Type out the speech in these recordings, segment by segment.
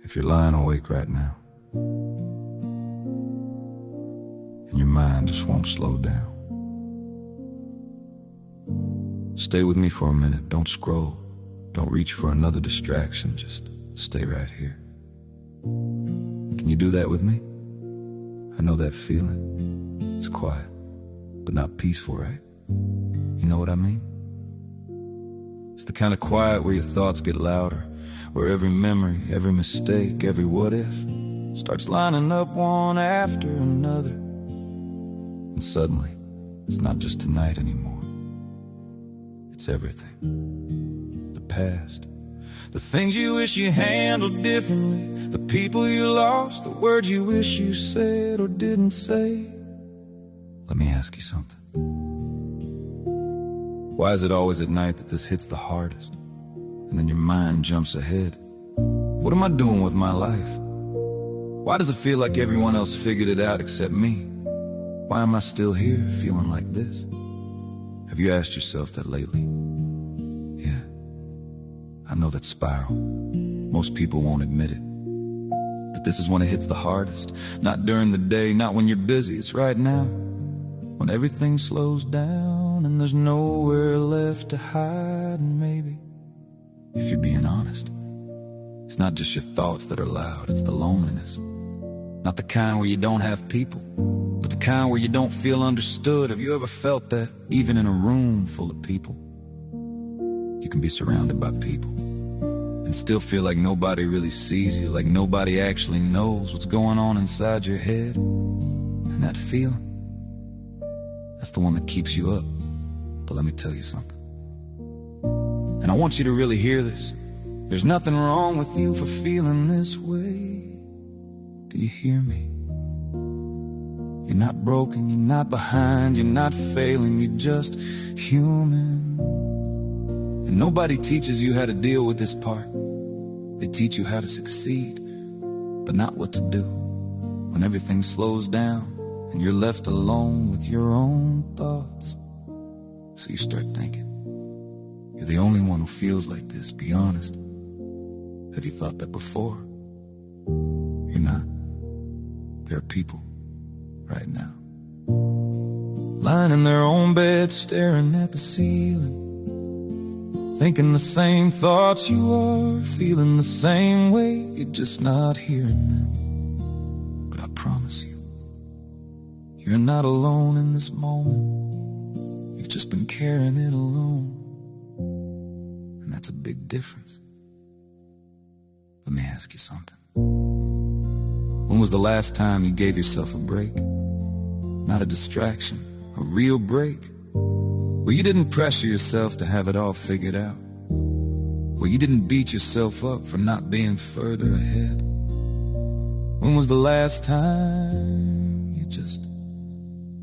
If you're lying awake right now, and your mind just won't slow down, stay with me for a minute. Don't scroll. Don't reach for another distraction. Just stay right here. Can you do that with me? I know that feeling. It's quiet, but not peaceful, right? You know what I mean? It's the kind of quiet where your thoughts get louder, where every memory, every mistake, every what if starts lining up one after another. And suddenly, it's not just tonight anymore. It's everything. The past, the things you wish you handled differently, the people you lost, the words you wish you said or didn't say. Let me ask you something. Why is it always at night that this hits the hardest, and then your mind jumps ahead? What am I doing with my life? Why does it feel like everyone else figured it out except me? Why am I still here feeling like this? Have you asked yourself that lately? Yeah, I know that spiral. Most people won't admit it. But this is when it hits the hardest. Not during the day, not when you're busy. It's right now, when everything slows down and there's nowhere left to hide. And maybe, if you're being honest, it's not just your thoughts that are loud, it's the loneliness. Not the kind where you don't have people, but the kind where you don't feel understood. Have you ever felt that, even in a room full of people? You can be surrounded by people and still feel like nobody really sees you, like nobody actually knows what's going on inside your head. And that feeling, that's the one that keeps you up. But let me tell you something, and I want you to really hear this. There's nothing wrong with you for feeling this way. Do you hear me? You're not broken, you're not behind, you're not failing, you're just human. And nobody teaches you how to deal with this part. They teach you how to succeed, but not what to do when everything slows down and you're left alone with your own thoughts. So you start thinking, you're the only one who feels like this, be honest. Have you thought that before? You're not. There are people right now lying in their own bed, staring at the ceiling, thinking the same thoughts you are, feeling the same way, you're just not hearing them. But I promise you, you're not alone in this moment. You've just been carrying it alone, and that's a big difference. Let me ask you something. When was the last time you gave yourself a break? Not a distraction, a real break. Where you didn't pressure yourself to have it all figured out. Where you didn't beat yourself up for not being further ahead. When was the last time you just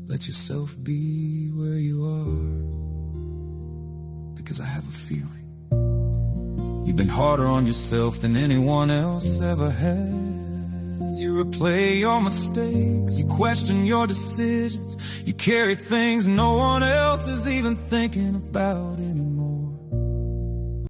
let yourself be where you are? Because I have a feeling you've been harder on yourself than anyone else ever has. You replay your mistakes, you question your decisions, you carry things no one else is even thinking about anymore.